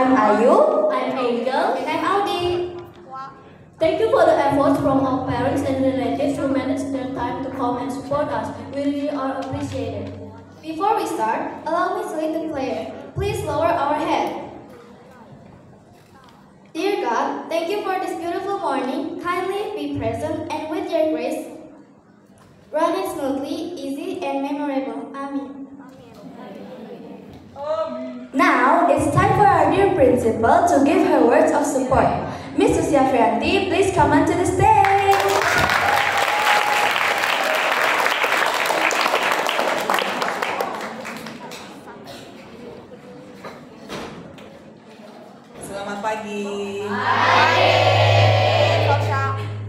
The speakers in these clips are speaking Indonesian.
I'm Ayu. I'm Angel. And I'm Audi. Thank you for the efforts from our parents and relatives who managed their time to come and support us. We really are appreciated. Before we start, allow me to lead the prayer. Please lower our head. Dear God, thank you for this beautiful morning. Kindly be present and with your grace, run it smoothly, easy and memorable. Amen. Now, it's time for our dear principal to give her words of support. Miss Susia Frianti, please come onto the stage. Selamat pagi.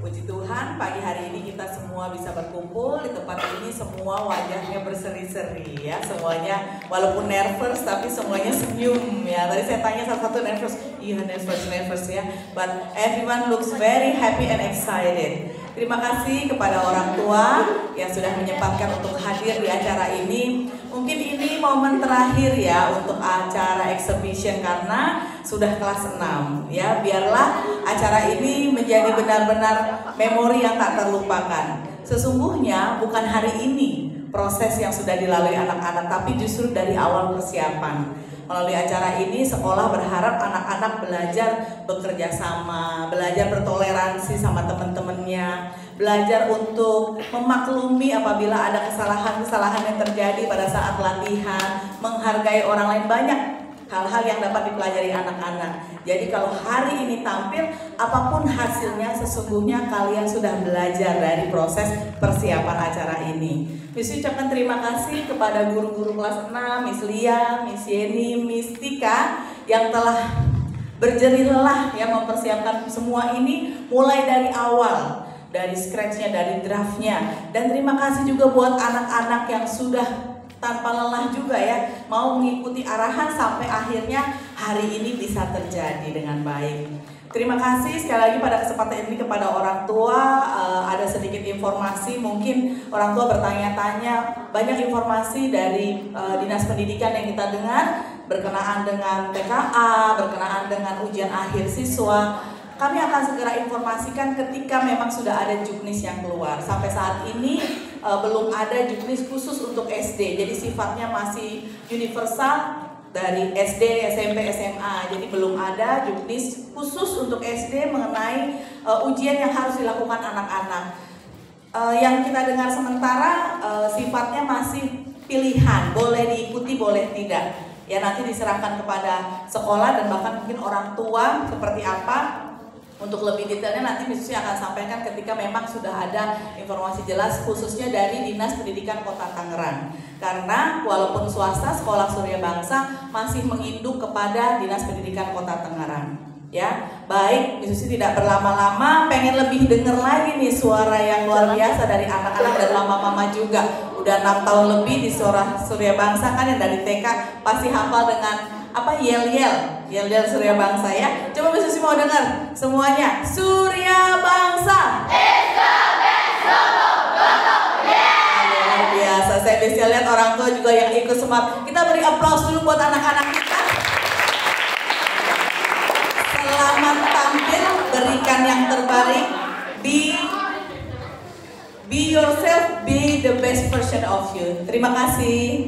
Puji Tuhan, pagi hari ini kita semua bisa berkumpul di tempat ini. Semua wajahnya berseri-seri ya, semuanya walaupun nervous tapi semuanya senyum ya. Tadi saya tanya satu-satu nervous, iya nervous ya, but everyone looks very happy and excited. Terima kasih kepada orang tua yang sudah menyempatkan untuk hadir di acara ini. Mungkin ini momen terakhir ya untuk acara exhibition karena sudah kelas 6 ya. Biarlah acara ini menjadi benar-benar memori yang tak terlupakan. Sesungguhnya bukan hari ini proses yang sudah dilalui anak-anak, tapi justru dari awal persiapan. Melalui acara ini, sekolah berharap anak-anak belajar bekerja sama, belajar bertoleransi sama teman-temannya, belajar untuk memaklumi apabila ada kesalahan-kesalahan yang terjadi pada saat latihan, menghargai orang lain. Banyak hal-hal yang dapat dipelajari anak-anak. Jadi kalau hari ini tampil, apapun hasilnya sesungguhnya kalian sudah belajar dari proses persiapan acara ini. Miss ucapkan terima kasih kepada guru-guru kelas 6, Miss Lia, Miss Yeni, Miss Tika yang telah berjerih lelah ya mempersiapkan semua ini mulai dari awal, dari scratch-nya, dari draft-nya. Dan terima kasih juga buat anak-anak yang sudah tanpa lelah juga ya mau mengikuti arahan sampai akhirnya hari ini bisa terjadi dengan baik. Terima kasih sekali lagi pada kesempatan ini kepada orang tua. Ada sedikit informasi, mungkin orang tua bertanya-tanya, banyak informasi dari Dinas Pendidikan yang kita dengar berkenaan dengan TKA, berkenaan dengan ujian akhir siswa. Kami akan segera informasikan ketika memang sudah ada juknis yang keluar. Sampai saat ini belum ada juknis khusus untuk SD, jadi sifatnya masih universal dari SD, SMP, SMA. Jadi belum ada juknis khusus untuk SD mengenai ujian yang harus dilakukan anak-anak. Yang kita dengar sementara sifatnya masih pilihan, boleh diikuti, boleh tidak. Ya nanti diserahkan kepada sekolah dan bahkan mungkin orang tua seperti apa. Untuk lebih detailnya nanti Miss Susi akan sampaikan ketika memang sudah ada informasi jelas khususnya dari Dinas Pendidikan Kota Tangerang. Karena walaupun swasta, Sekolah Surya Bangsa masih menginduk kepada Dinas Pendidikan Kota Tangerang. Ya, baik, Miss Susi tidak berlama-lama, pengen lebih dengar lagi nih suara yang luar biasa dari anak-anak dan mama-mama juga. Udah 6 tahun lebih di Surya Bangsa kan yang dari TK pasti hafal dengan apa yel-yel Surya Bangsa ya. Coba Miss Susi mau dengar semuanya. Surya Bangsa. Luar biasa. Saya bisa lihat orang tua juga yang ikut semangat. Kita beri aplaus dulu buat anak-anak kita. Selamat tampil, berikan yang terbaik. Be yourself, be the best version of you. Terima kasih.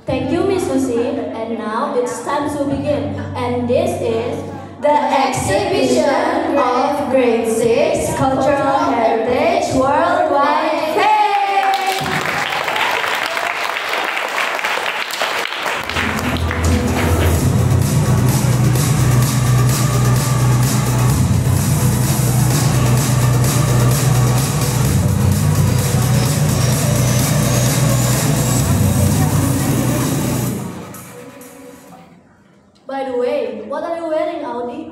Thank you, Miss Susi. And now it's time to begin. And this is the exhibition of Grade 6 Cultural Heritage Worldwide Fair. By the way, what are you wearing, Audi?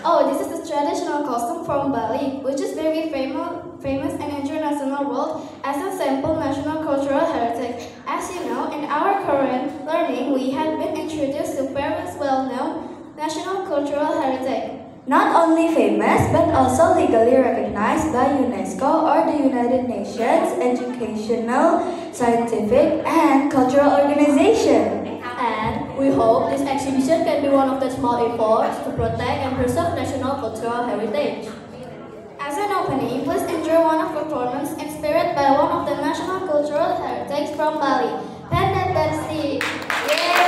Oh, this is the traditional costume from Bali, which is very famous and international world as a sample national cultural heritage. As you know, in our current learning, we have been introduced to various well-known national cultural heritage. Not only famous, but also legally recognized by UNESCO or the United Nations Educational, Scientific, and Cultural Organization. And we hope this exhibition can be one of the small efforts to protect and preserve national cultural heritage. As an opening, please enjoy one of performance inspired by one of the national cultural heritage from Bali, Pendet Dansi. Yay!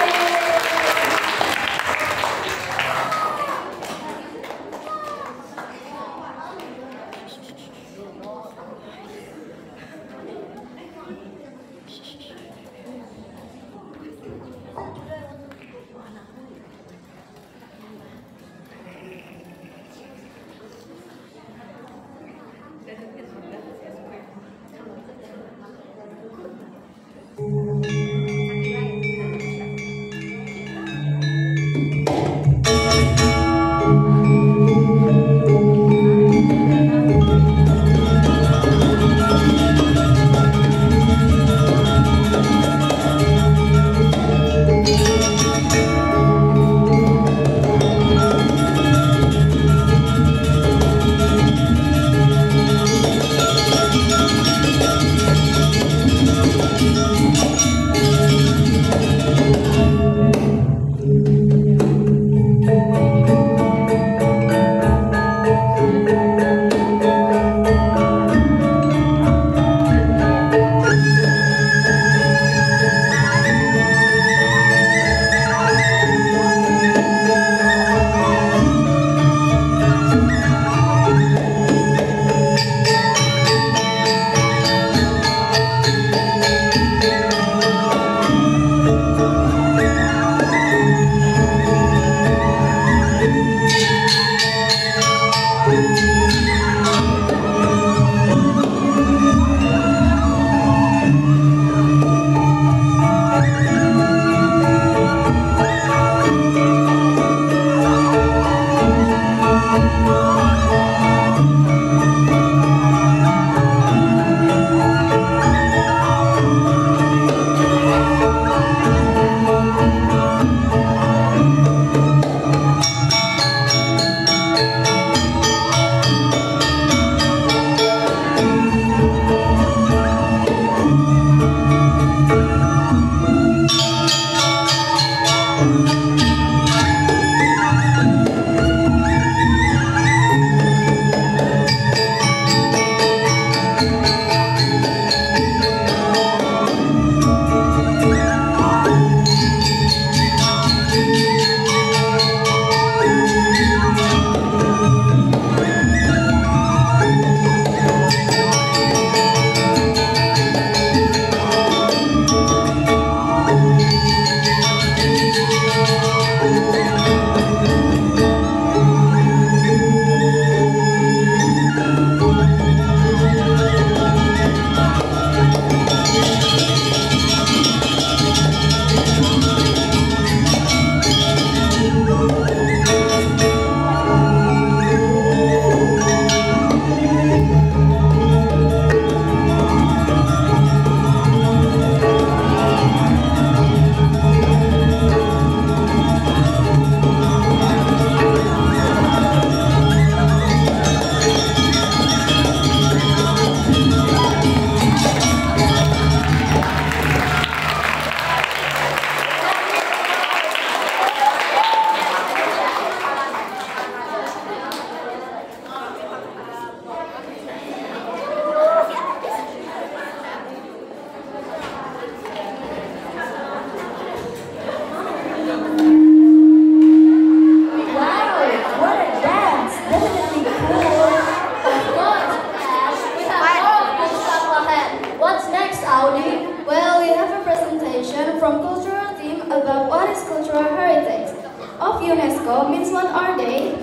UNESCO means what are they?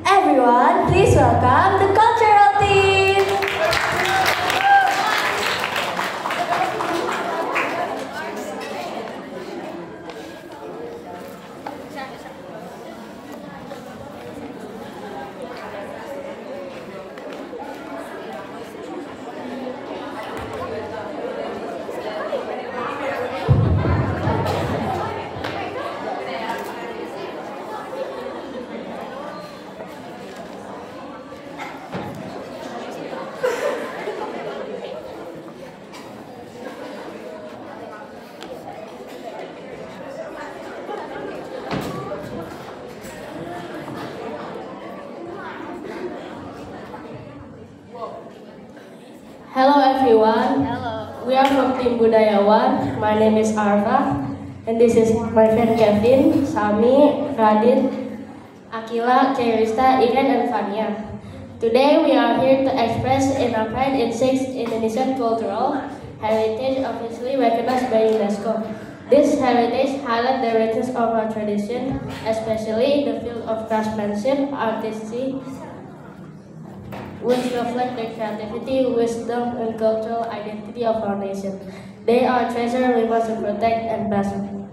Everyone, please welcome the cultural team. Hello everyone. Hello. We are from Tim Budayawan. My name is Arfa. And this is my friend Kevin, Sami, Radit, Akila, Kerista, Iren, and Fania. Today we are here to express our pride in 6 Indonesian cultural heritage officially recognized by UNESCO. This heritage highlights the richness of our tradition, especially in the field of craftsmanship, artistry, which reflect the creativity, wisdom, and cultural identity of our nation. They are treasure we must protect and pass on.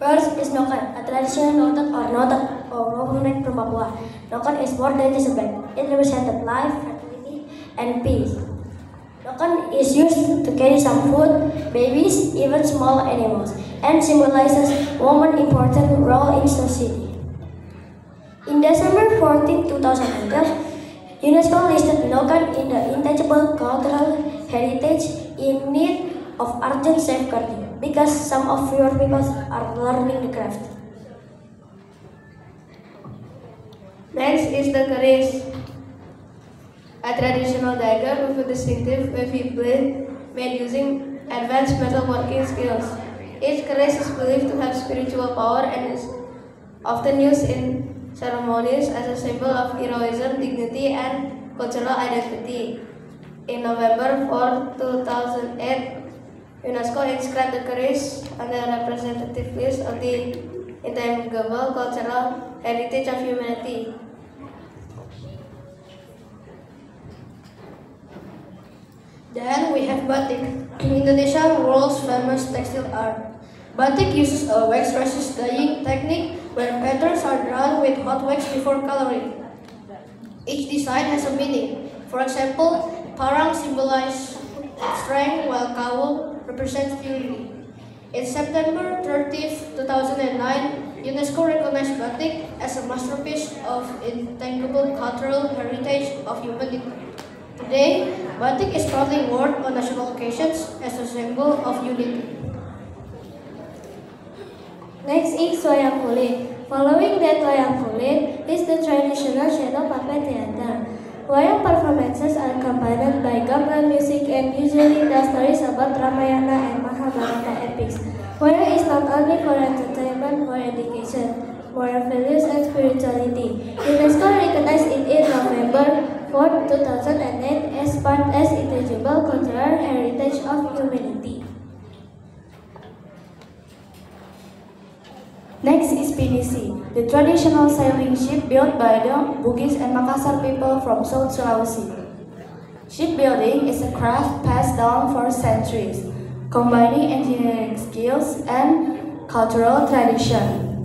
First is Noken, a traditional noted from Papua. Noken is more than just a band. It represented life, fertility, and peace. Noken is used to carry some food, babies, even small animals, and symbolizes women's important role in society. In December 14, 2012, UNESCO listed Noken in the intangible cultural heritage in need of urgent safeguarding because some of your people are learning the craft. Next is the keris, a traditional dagger with a distinctive wavy blade made using advanced metalworking skills. Each keris is believed to have spiritual power and is often used in ceremonies as a symbol of heroism, dignity, and cultural identity. In November 4, 2008, UNESCO inscribed the keris on the representative list of the intangible cultural heritage of humanity. Then we have batik, Indonesia world's famous textile art. Batik uses a wax resist dyeing technique where patterns are drawn with hot wax before coloring. Each design has a meaning. For example, parang symbolizes strength while kaul represents purity. In September 30, 2009, UNESCO recognized batik as a masterpiece of intangible cultural heritage of humanity. Today, batik is proudly worn on national occasions as a symbol of unity. Next is Wayang Kulit. Following that Wayang Kulit is the traditional shadow puppet theater. Wayang performances are accompanied by gamelan music and usually tell stories about Ramayana and Mahabharata epics. Wayang is not only for entertainment, for education, moral values, and spirituality. UNESCO recognized it in November 4, 2008 as part as intangible cultural heritage of humanity. Next is Pinisi, the traditional sailing ship built by the Bugis and Makassar people from South Sulawesi. Shipbuilding is a craft passed down for centuries, combining engineering skills and cultural tradition.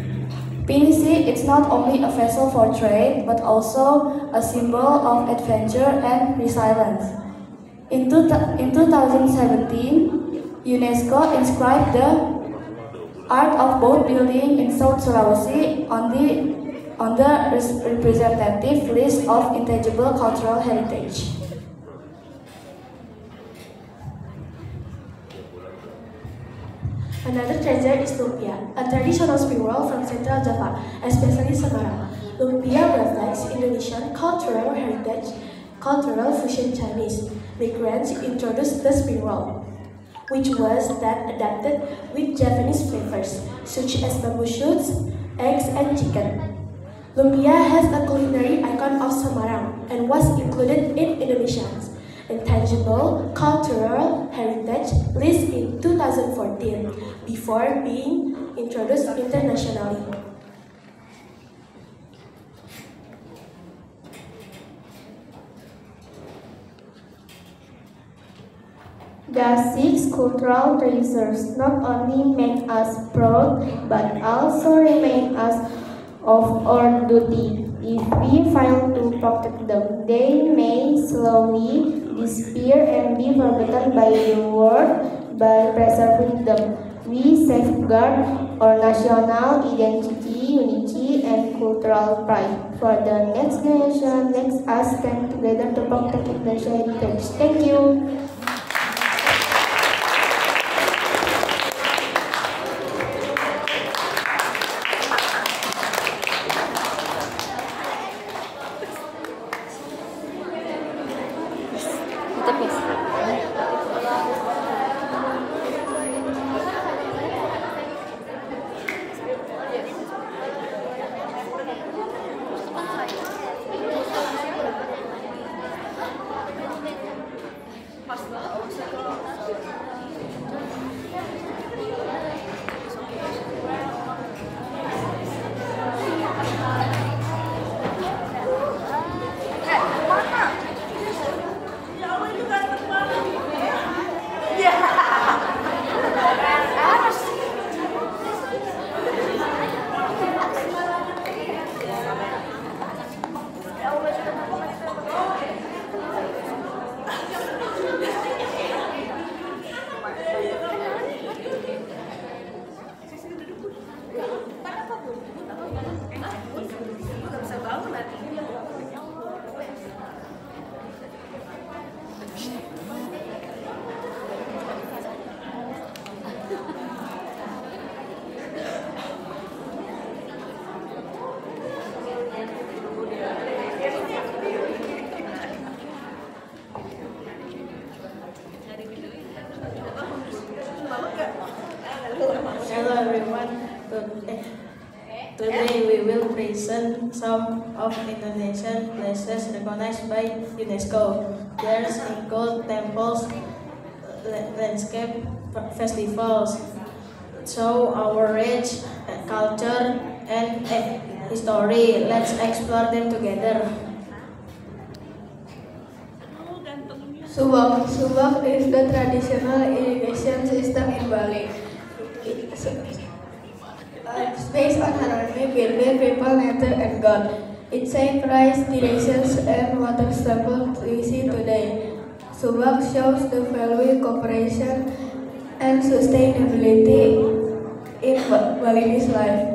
Pinisi is not only a vessel for trade, but also a symbol of adventure and resilience. In 2017, UNESCO inscribed the art of boat building in South Sulawesi on the representative list of intangible cultural heritage. Another treasure is lumpia, a traditional spring roll from Central Java, especially Semarang. Lumpia reflects Indonesian cultural heritage, cultural fusion Chinese. Migrants introduced the spring roll, which was then adapted with Japanese flavors, such as bamboo shoots, eggs, and chicken. Lumpia has a culinary icon of Semarang and was included in Indonesia's Intangible Cultural Heritage list in 2014, before being introduced internationally. The 6 cultural treasures not only make us proud, but also remind us of our duty. If we fail to protect them, they may slowly disappear and be forgotten by the world. By preserving them, we safeguard our national identity, unity, and cultural pride. For the next generation, let us stand together to protect Indonesian heritage. Thank you. Today we will present some of Indonesian places recognized by UNESCO. There's include temples, landscape festivals, show our rich culture and history. Let's explore them together. Subak is the traditional irrigation system in Bali. It's based on harmony between people, nature, and God. It safeguards directions and water staple we see today. Subak shows the value cooperation and sustainability in Balinese life.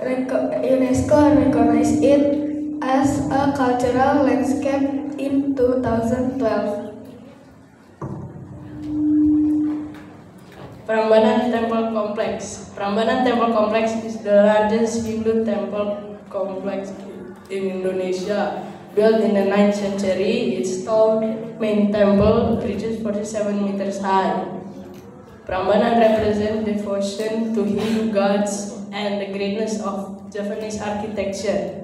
UNESCO recognized it as a cultural landscape in 2012. Prambanan Temple Complex. Prambanan Temple Complex is the largest Hindu temple complex in Indonesia. Built in the 9th century, its tall main temple reaches 47 meters high. Prambanan represents devotion to Hindu gods and the greatness of Javanese architecture.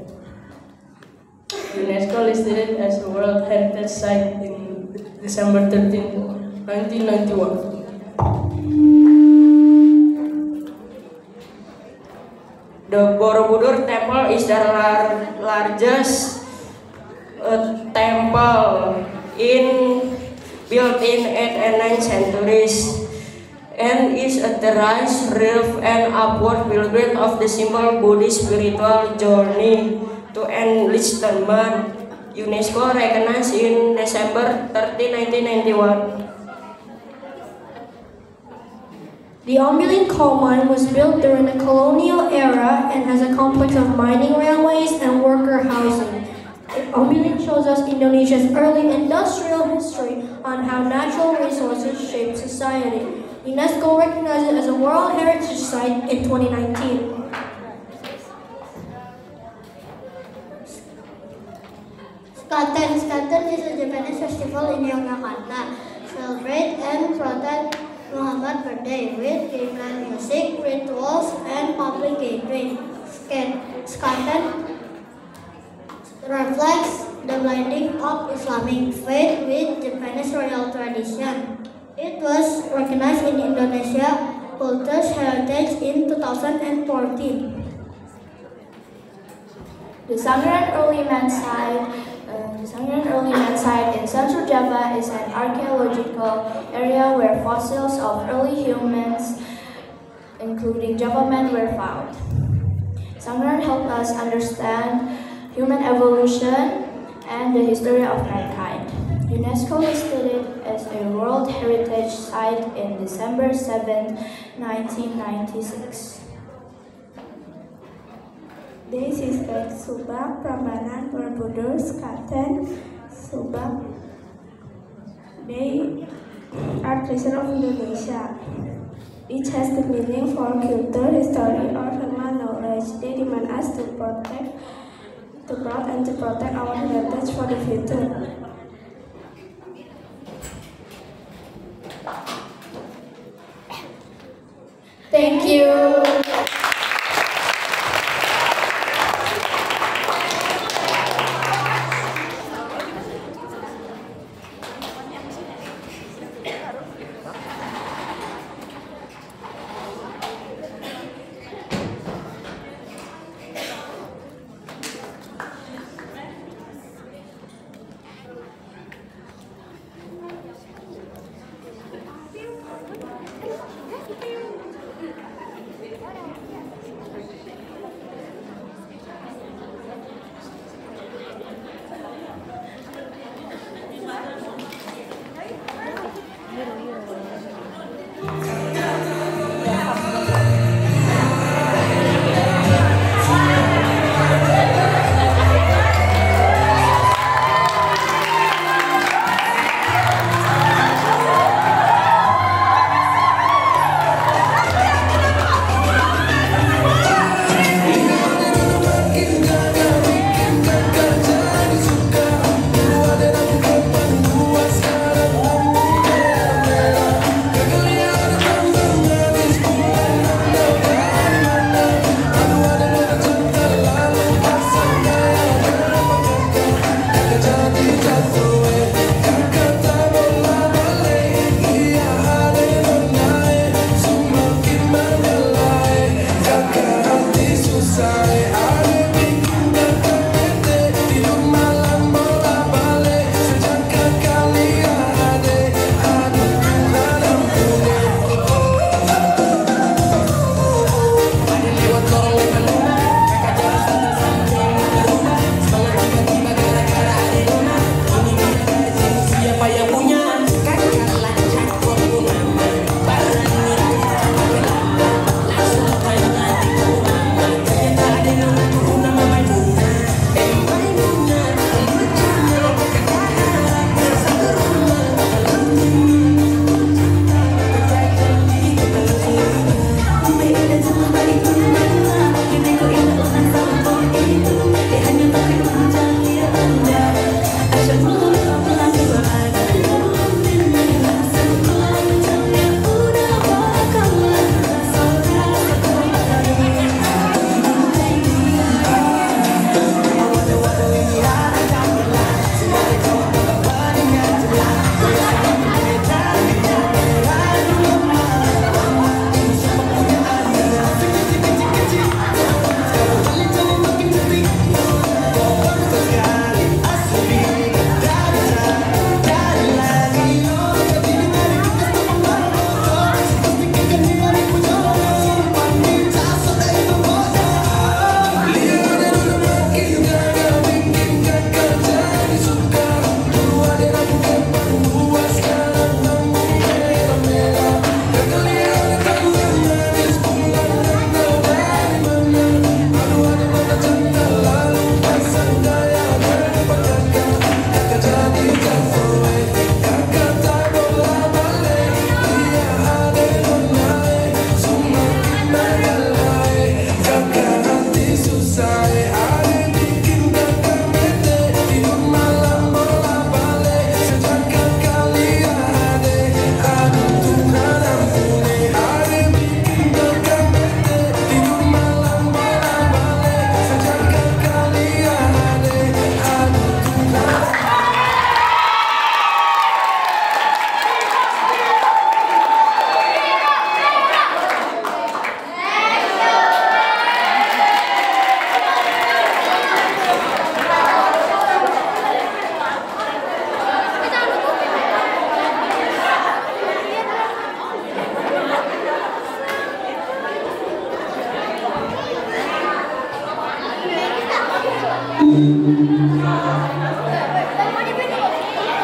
UNESCO listed it as a World Heritage Site in December 13, 1991. The Borobudur Temple is the largest temple built in 8th and 9th centuries and is a terrace, relief, and upward pilgrimage of the symbol Buddhist spiritual journey to enlightenment. UNESCO recognized in December 30, 1991. The Ombilin coal mine was built during the colonial era and has a complex of mining railways and worker housing. Ombilin shows us Indonesia's early industrial history on how natural resources shape society. UNESCO recognized it as a World Heritage Site in 2019. Skaten is a Japanese festival in Yogyakarta. Celebrate and protect Muhammad birthday with gamelan music, rituals, and public gathering. Skaten reflects the blending of Islamic faith with Japanese royal tradition. It was recognized in Indonesia Cultural Heritage in 2014. The Sangran Early Man Site in Central Java is an archaeological area where fossils of early humans, including Java men, were found. Sangran helped us understand human evolution and the history of mankind. UNESCO listed it as a World Heritage Site in December 7, 1996. This is at Subak, Prambanan, Borobudur, Skaten, Subak. They are treasures of Indonesia. Each has the meaning for culture, history, or human knowledge. They demand us to protect our heritage for the future. Thank you.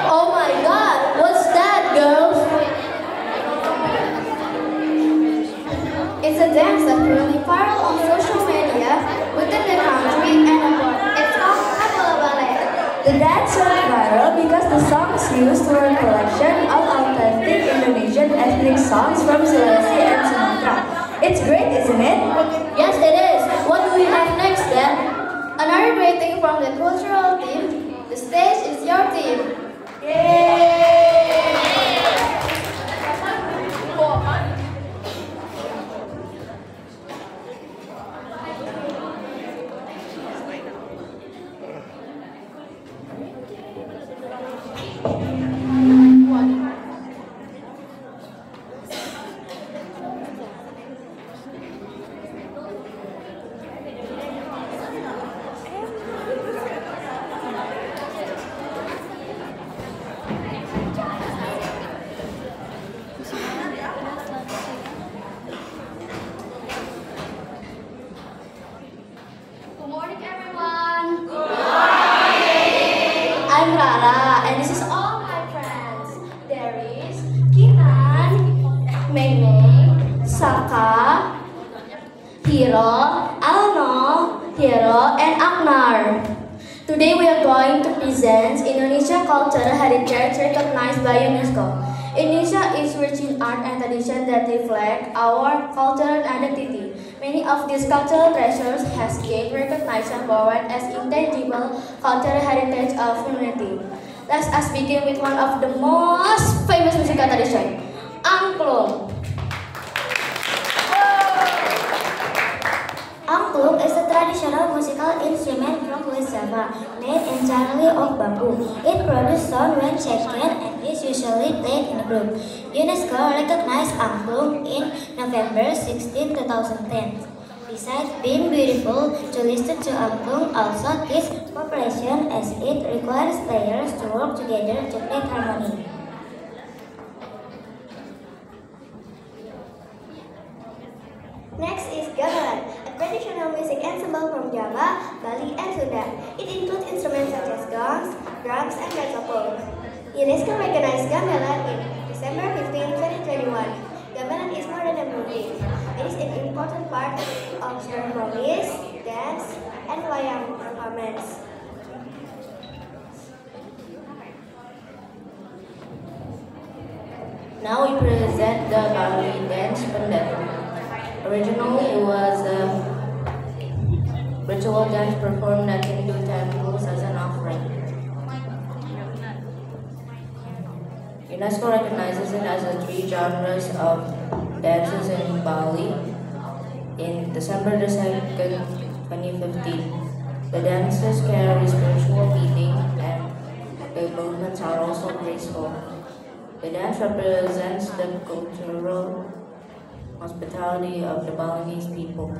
Oh my god, what's that, girls? It's a dance that really viral on social media within the country and abroad. It's called Kabola Ballet. The dance went viral because the songs used were a collection of authentic Indonesian ethnic songs from Sulawesi and Sumatra. It's great, isn't it? Yes, it is. What do we have next then? Another great thing from the cultural team, the stage is your team. Good morning, everyone. Good morning. I'm Rara, and this is all my friends. There is Kinan, Mei Mei, Saka, Hiro, Alno, Hiro, and Aknar. Today we are going to present Indonesia cultural heritage recognized by UNESCO. Indonesia is rich in art and tradition that reflect our cultural identity. Many of these cultural treasures has gained recognition worldwide as intangible cultural heritage of humanity. Let us begin with one of the most famous musical tradition, angklung. Angklung is a traditional musical instrument from West Java, made entirely of bamboo. It produces sound when shaken and is usually played in a group. UNESCO recognized angklung in November 16, 2010. Besides being beautiful, to listen to angklung also teaches cooperation as it requires players to work together to play harmony. Next is gamelan, a traditional music ensemble from Java, Bali, and Sunda. It includes instruments such as gongs, drums, and saxophones. UNESCO recognized gamelan in December 15, 2021. Gamelan is more than a music. It is an important part of ceremonies, dance, and wayang performance. Now we present the Bali dance pendet. Originally, it was a ritual dance performed at Hindu temples as an offering. UNESCO recognizes it as the three genres of dances in Bali in December 2nd, 2015. The dances carry spiritual meaning and the movements are also graceful. The dance represents the cultural hospitality of the Balinese people.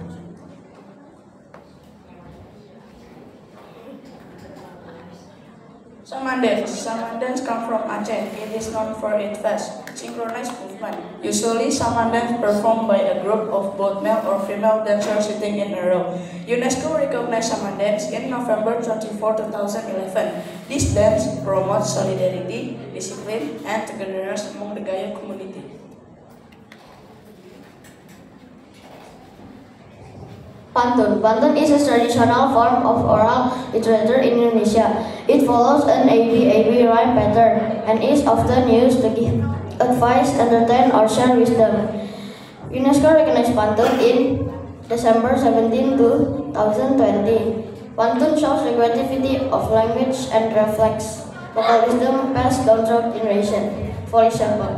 Saman dance comes from Aceh. It is known for its fast, synchronized movement. Usually, Saman dance performed by a group of both male or female dancers sitting in a row. UNESCO recognized Saman dance in November 24, 2011. This dance promotes solidarity, discipline, and togetherness among the Gaya community. Pantun. Pantun is a traditional form of oral literature in Indonesia. It follows an ABAB rhyme pattern and is often used to give advice, entertain, or share wisdom. UNESCO recognized Pantun in December 17, 2020. Pantun shows the creativity of language and reflects local wisdom passed down through generation. For example,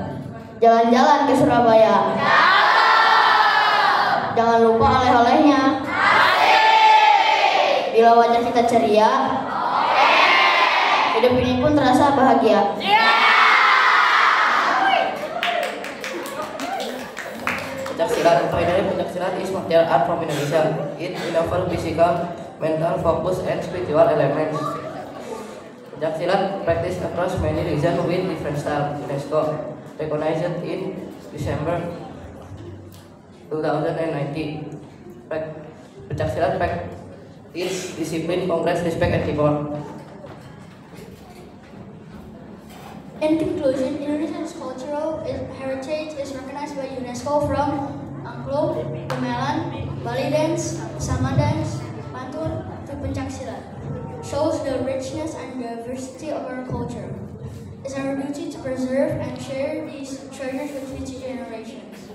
jalan-jalan ke Surabaya. Jangan lupa oleh-olehnya. Bila wajah kita ceria, hidup ini pun terasa bahagia. Pencaksilat. Finally, pencaksilat is martial art from Indonesia. It involves physical, mental, focus, and spiritual elements. Pencaksilat practice across many regions with different styles. UNESCO recognized it in December 2019. Pencaksilat practice discipline, congress, respect, and teamwork. In conclusion, Indonesia's cultural heritage is recognized by UNESCO from angklung, gamelan, Bali dance, Sama dance, pantun, to pencaksilat. Shows the richness and diversity of our culture. It's our duty to preserve and share these treasures with future generations.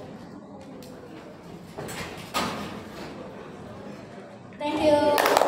Thank you.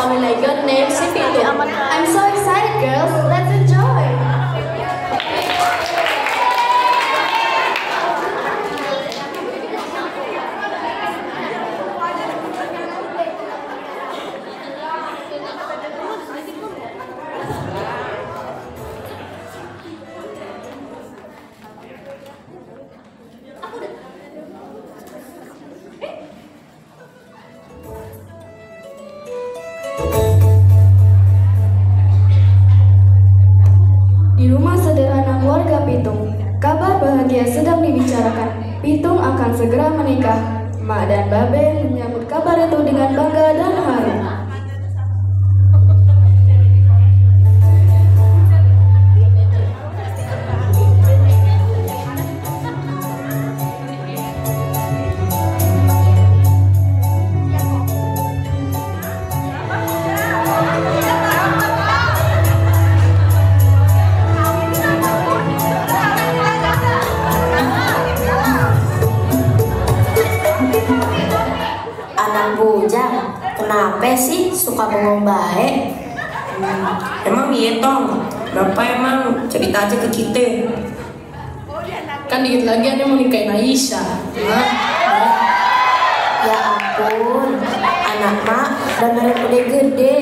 family god named si Pitung. I'm so excited, girls. Let's enjoy. Di rumah sederhana keluarga Pitung, kabar bahagia sedang dibicarakan. Pitung akan segera menikah. Mak dan Babe menyambut kabar itu dengan bangga dan haru. Anak bujang, kenapa sih suka bengong baik? Emang iya Tong, kenapa emang cerita aja ke kita? Kan dikit lagi ada mau nikahin Aisyah. Ya ampun, anak mak dan udah gede.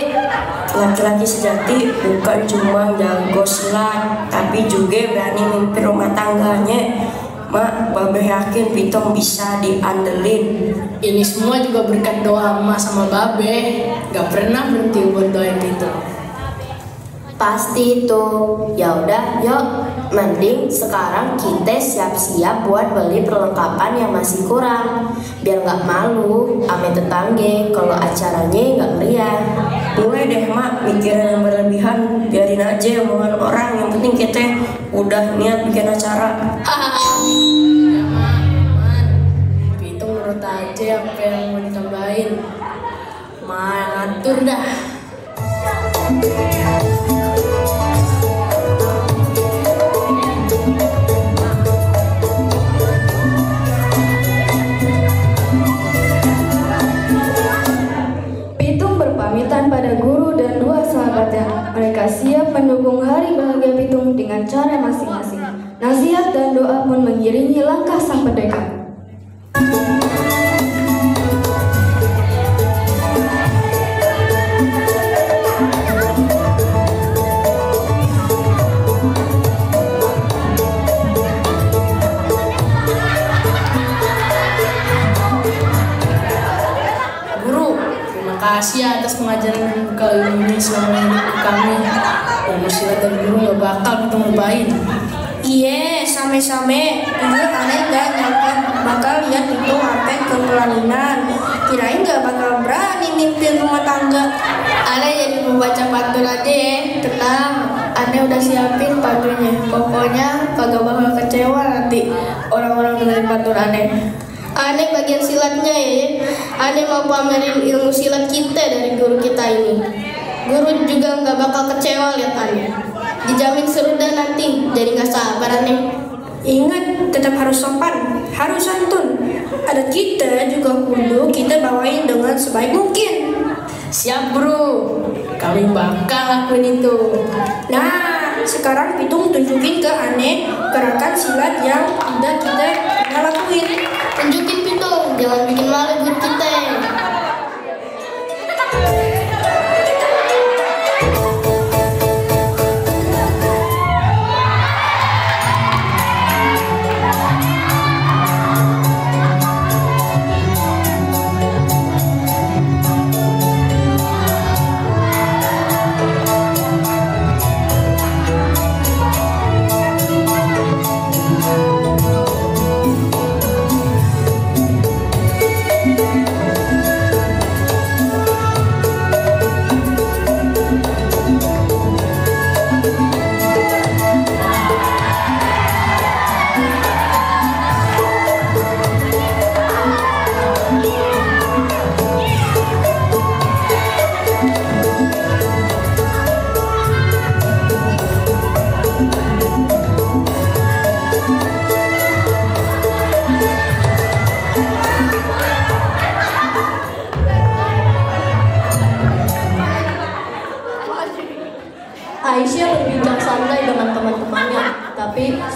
Laki-laki sejati bukan cuma jago silat, tapi juga berani mimpin rumah tangganya. Mak, Babe yakin Pitung bisa diandelin. Ini semua juga berkat doa emak sama Babe. Gak pernah berhenti buat doain Pitung. Pasti itu. Ya udah, yuk. Mending sekarang kita siap-siap buat beli perlengkapan yang masih kurang, biar nggak malu ame tetangga kalau acaranya nggak meriah. Boleh deh Mak, mikirin yang berlebihan, biarin aja omongan orang. Yang penting kita udah niat bikin acara. Ya Mak, Pitung nurut aja apa yang mau ditambahin. Mak ngatur dah. Pitung berpamitan pada guru dan dua sahabatnya. Mereka siap mendukung hari bahagia Pitung dengan cara masing-masing. Nasihat dan doa pun mengiringi langkah sang pendekar. Makasih atas pengajaran kali ini selama hidup kami. Ilmu silat dari guru gak bakal kita lupain. Iya, sama-sama. Jujur aneh gak nyangka bakal lihat itu sampai ke pelaminan. Kirain gak bakal berani mimpin rumah tangga. Aneh jadi membaca pantun aja ya. Tenang, aneh udah siapin pantunnya. Pokoknya kagak bakal kecewa nanti orang-orang dengerin pantun aneh. Aneh bagian silatnya ya. Aneh mau pamerin ilmu silat kita dari guru kita ini. Guru juga nggak bakal kecewa lihat aneh. Dijamin seru dan nanti. Jadi nggak sabar aneh. Ingat, tetap harus sopan, harus santun. Ada kita juga kudu kita bawain dengan sebaik mungkin. Siap bro, kami bakal lakuin itu. Nah, sekarang Pitung tunjukin ke aneh gerakan silat yang udah kita pernah lakuin. Tunjukin Pitung, jangan bikin malu guru kita.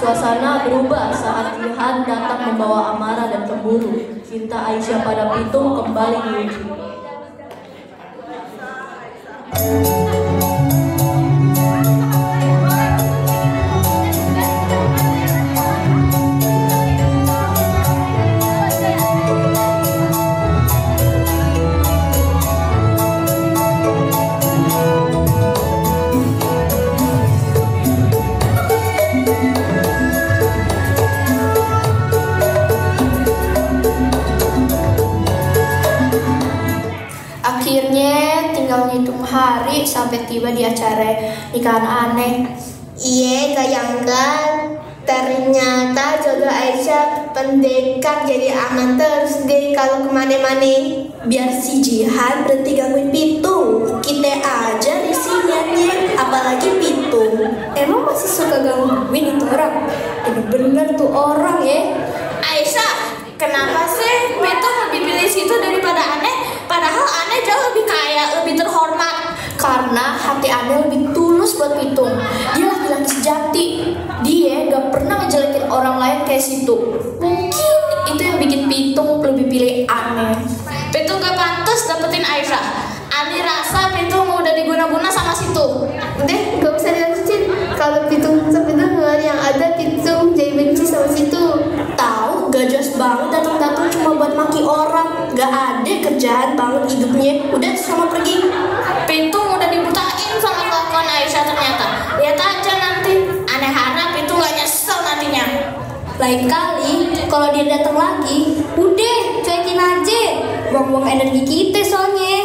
Suasana berubah saat Jihan datang membawa amarah dan cemburu. Cinta Aisyah pada Pitung kembali diuji. Akhirnya tinggal ngitung hari sampai tiba di acara nikahan aneh. Iya, gak nyangka ternyata jodoh Aisyah pendekar jadi aman terus deh kalau kemana-mana. Biar si Jihan berhenti gangguin Pitung. Kita aja risihnya, apalagi Pitung. Emang masih suka gangguin itu orang? Bener-bener tuh orang ya. Aisyah, kenapa sih Pitung lebih pilih situ daripada aneh? Padahal aneh jauh lebih kaya, lebih terhormat. Karena hati aneh lebih tulus buat Pitung. Dia laki-laki sejati. Dia gak pernah ngejelekin orang lain kayak situ. Mungkin itu yang bikin Pitung lebih pilih aneh. Pitung gak pantas dapetin Aisyah. Ani rasa Pitung udah diguna-guna sama situ. Udah, gak usah dilanjutin. Kalau Pitung sampai dengar yang ada Pitung jadi benci sama situ. Tahu, gak jelas banget datang-datang cuma buat maki orang. Gak ada kerjaan banget hidupnya. Udah, sama pergi. Pitung udah dibutain sama kelakuan Aisyah ternyata. Lihat aja nanti. Aneh harap Pitung gak nyesel nantinya. Lain kali, kalau dia datang lagi, udah cuekin aja. Buang-buang energi kita soalnya.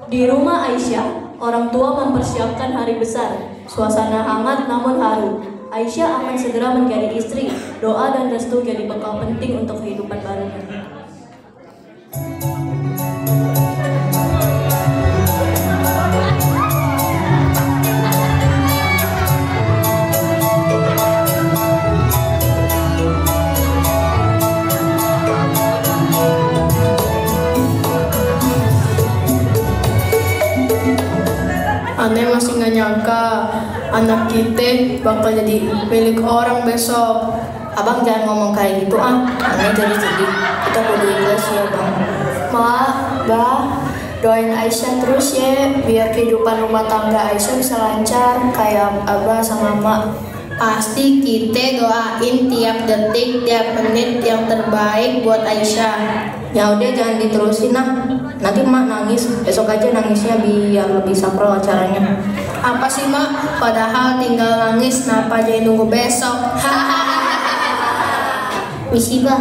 Di rumah Aisyah, orang tua mempersiapkan hari besar. Suasana hangat namun haru. Aisyah akan segera menjadi istri. Doa dan restu jadi bekal penting untuk kehidupan barunya. Aneh masih gak nyangka anak kita bakal jadi milik orang besok. Abang jangan ngomong kayak gitu Aneh jadi sedih. Kita kudu ikhlas ya bang. Ma, Bah, doain Aisyah terus ya, biar kehidupan rumah tangga Aisyah bisa lancar kayak Abah sama Mak. Pasti kita doain tiap detik, tiap menit yang terbaik buat Aisyah. Ya udah jangan diterusin nanti Mak nangis. Besok aja nangisnya biar lebih sakral acaranya. Apa sih Mak? Padahal tinggal nangis, kenapa jadi nunggu besok? Misi Bah,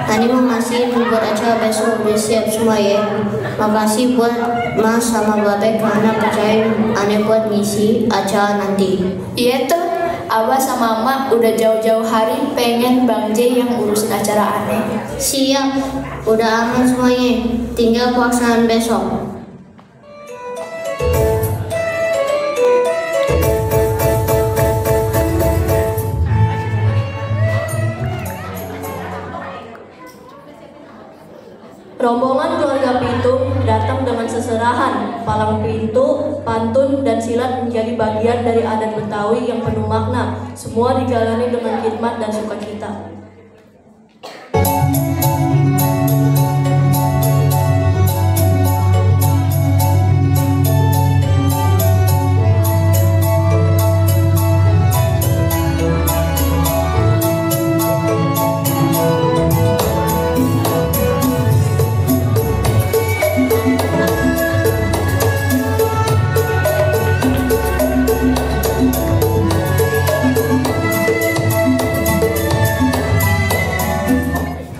tadi mau ngasih buat acara besok udah siap semua ya. Makasih buat Mas sama Babe karena percaya Aneh buat ngisi acara nanti. Iya tuh, Abah sama Mak udah jauh-jauh hari pengen Bang J yang urusin acara Aneh. Siap, udah aman semuanya. Tinggal pelaksanaan besok. Rombongan keluarga Pitung datang dengan seserahan. Palang pintu, pantun, dan silat menjadi bagian dari adat Betawi yang penuh makna. Semua dijalani dengan khidmat dan sukacita.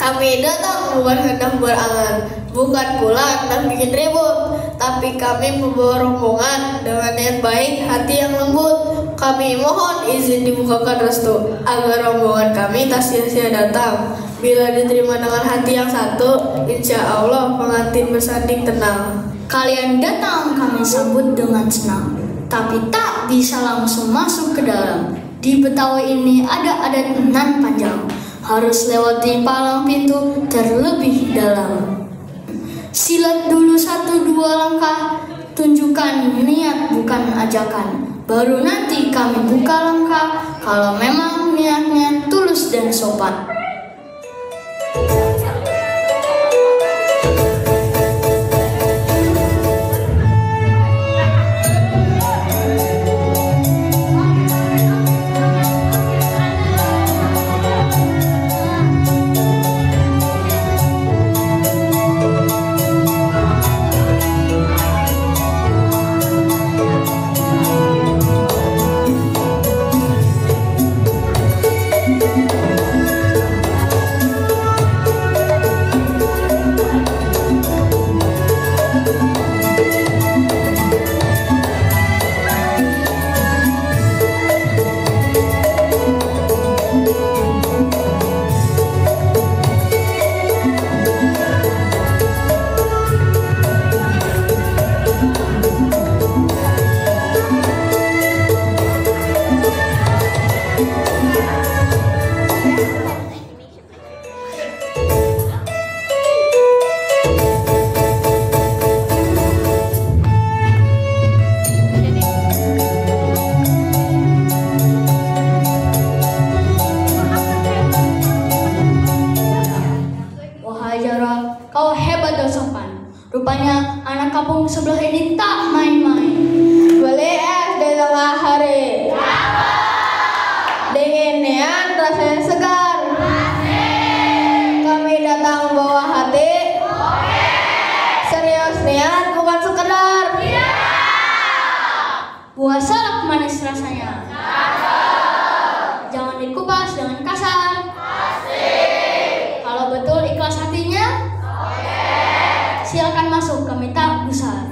Kami datang bukan hendak berangan, bukan pula hendak bikin ribut, tapi kami membawa rombongan dengan niat baik, hati yang lembut. Kami mohon izin dibukakan restu agar rombongan kami tak sia-sia datang. Bila diterima dengan hati yang satu, insya Allah pengantin bersanding tenang. Kalian datang kami sambut dengan senang, tapi tak bisa langsung masuk ke dalam. Di Betawi ini ada adat nan panjang. harus lewati palang pintu terlebih dalam. Silat dulu 1-2 langkah, tunjukkan niat bukan ajakan. Baru nanti kami buka langkah, kalau memang niatnya tulus dan sopan. Kau hebat dan sopan. Rupanya anak kampung sebelah ini tak main-main. Beli es di tengah hari. Dinginnya rasanya segar. Kami datang bawa hati. Serius niat bukan sekedar. Buah salak manis rasanya. Jangan dikupas dengan kasar. Kalau betul ikhlas hatinya, silakan masuk, kami tak gusar.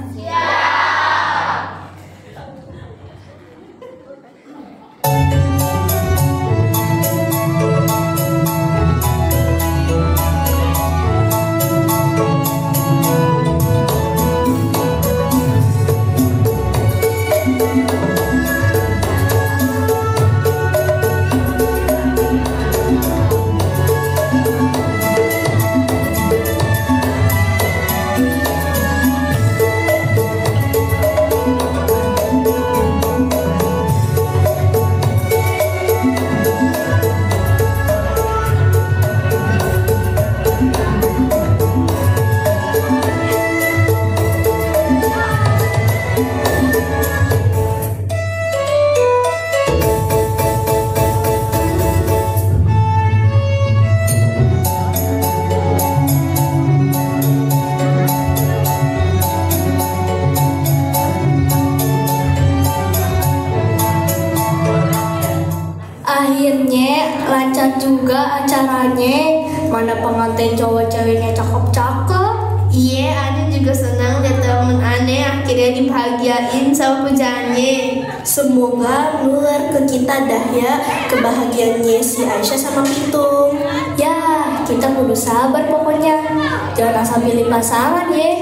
Akhirnya lancar juga acaranya. Mana pengantin cowok ceweknya cakep-cakep. Iya, Ane juga senang lihat temen Ane akhirnya dibahagiain sama pujaannya. Semoga nular ke kita dah ya kebahagiaannya si Aisyah sama Pitung. Ya, kita kudu sabar pokoknya. Jangan asal pilih pasangan ya.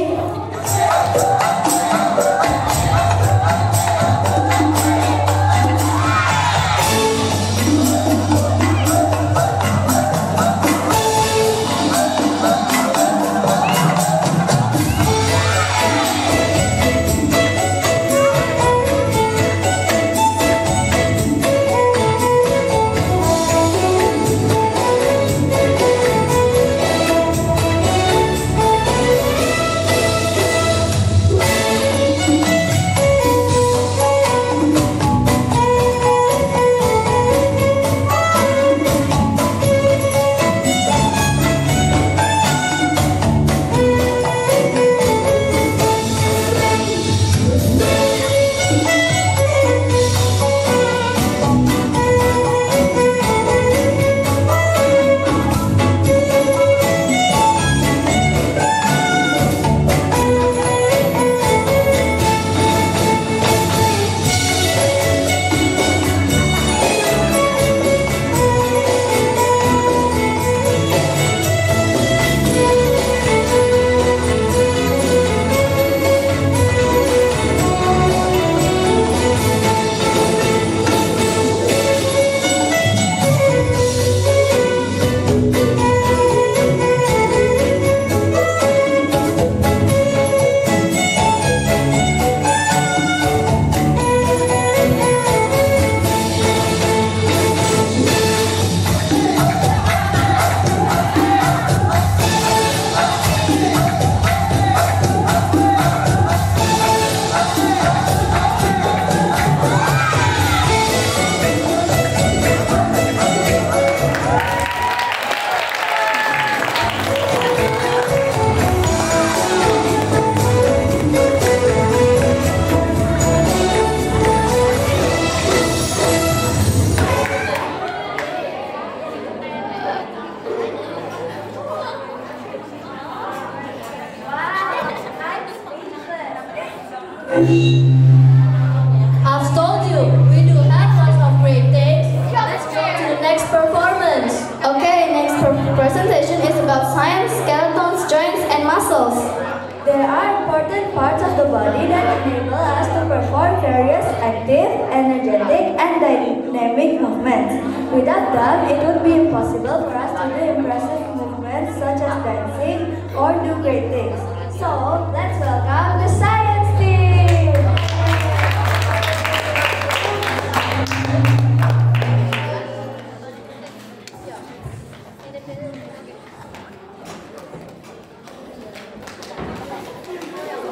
body that enable us to perform various active, energetic, and dynamic movements. Without them, it would be impossible for us to do impressive movements such as dancing or do great things. So, let's welcome the science team!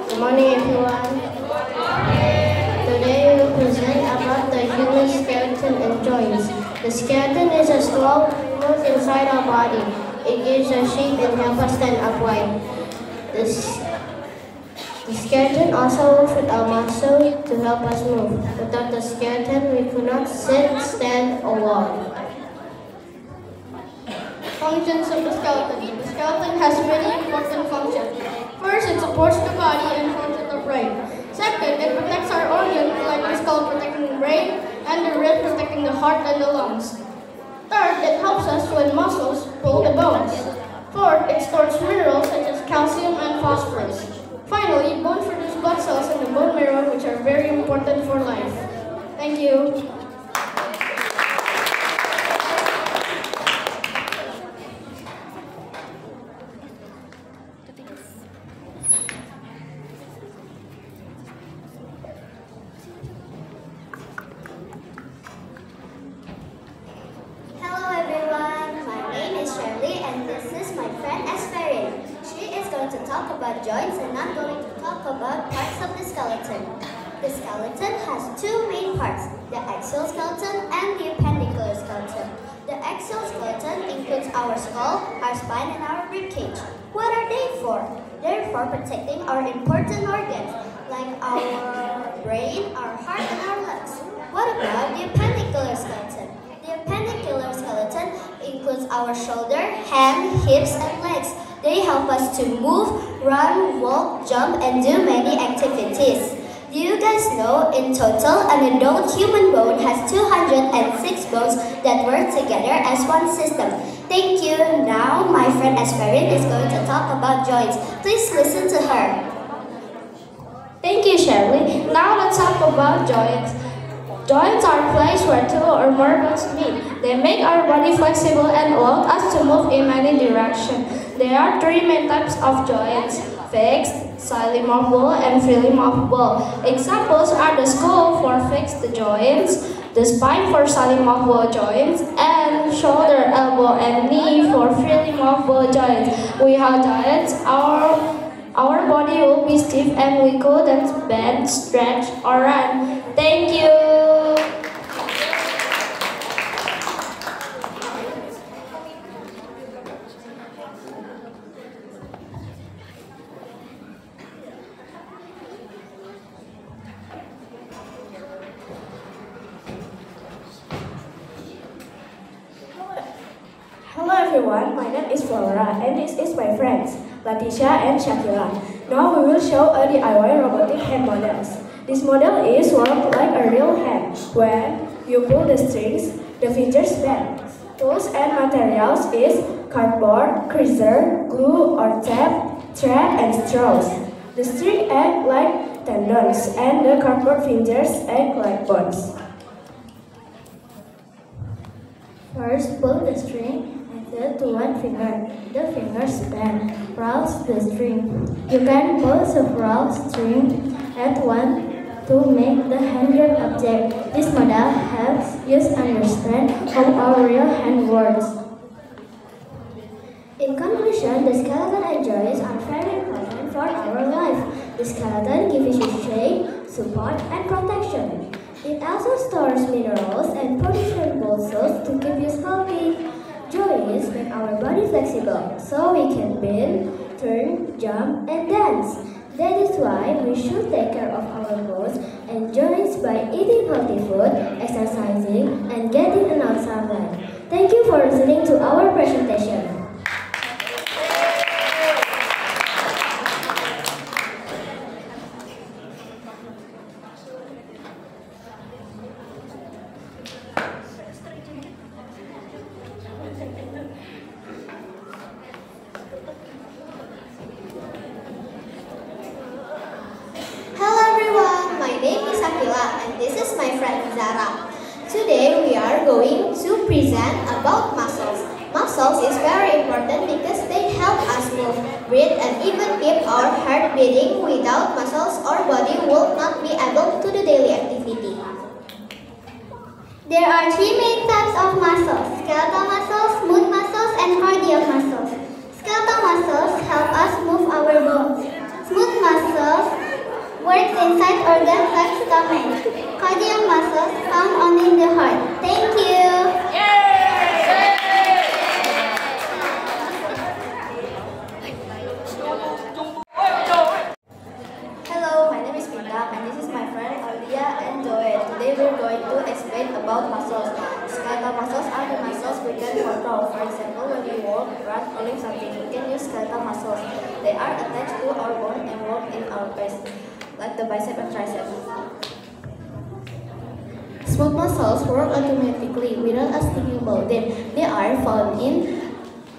Good morning, everyone. Today we will present about the human skeleton and joints. The skeleton is a small muscle inside our body. It gives us shape and helps us stand upright. The skeleton also works with our muscle to help us move. Without the skeleton, we could not sit, stand, or walk. Functions of the skeleton. The skeleton has many important functions. First, it supports the body and functions of brain. Second, it protects our organs, like the skull protecting the brain and the rib protecting the heart and the lungs. Third, it helps us when muscles pull the bones. Fourth, it stores minerals such as calcium and phosphorus. Finally, bones produce blood cells in the bone marrow, which are very important for life. Thank you. Hello everyone, my name is Shirley and this is my friend Esperin. She is going to talk about joints and I'm going to talk about parts of the skeleton. The skeleton has two main parts, the axial skeleton and the appendicular skeleton. The axial skeleton includes our skull, our spine and our ribcage. What are they for? They're for protecting our important organs like our brain, our heart and our lungs. What about the appendicular skeleton? The appendicular skeleton includes our shoulder, hand, hips, and legs. They help us to move, run, walk, jump, and do many activities. Do you guys know, in total, an adult human bone has 206 bones that work together as one system. Thank you. Now, my friend Esperin is going to talk about joints. Please listen to her. Thank you, Shirley. Now let's talk about joints. Joints are places where two or more bones meet. They make our body flexible and allow us to move in many directions. There are three main types of joints: fixed, slightly movable, and freely movable. Examples are the skull for fixed joints, the spine for slightly movable joints, and shoulder, elbow, and knee for freely movable joints. Without joints, our body will be stiff and we couldn't bend, stretch, or run. Thank you. Hello everyone, my name is Flora and this is my friends, Latisha and Shakira. Now we will show a DIY robotic hand models. This model is worked like a real hand. When you pull the strings, the fingers bend. Tools and materials is cardboard, creaser, glue or tape, thread and straws. The string act like tendons and the cardboard fingers act like bones. First, pull the string to one finger. The fingers bend, rouse the string. You can pull several strings at once to make the hand grip object. This model helps us understand how our real hand works. In conclusion, the skeleton and joints are very important for our life. The skeleton gives you shape, support, and protection. It also stores minerals and produces blood cells to keep us healthy. Joints make our body flexible, so we can bend, turn, jump, and dance. That is why we should take care of our bones and joints by eating healthy food, exercising, and getting enough sunlight. Thank you for listening to our presentation. Hello my friend Zara. Today we are going to present about muscles. Muscles is very important because they help us move, breathe, and even keep our heart beating. Without muscles, our body will not be able to do daily activity. There are three main types of muscles: skeletal muscles, smooth muscles, and cardiac muscles. Skeletal muscles help us move our bones. Smooth muscles works inside organs like stomach. Cardiac muscles found only in the heart. Thank you. Hello, my name is Pinta and this is my friend Alia and Joel. Today we're going to explain about muscles. Skeletal muscles are the muscles we can control. For example, when we walk, run, or lift something, we can use skeletal muscles. They are attached to our bone and work in our face, like the bicep and tricep. Smooth muscles work automatically without us thinking about them. They are found in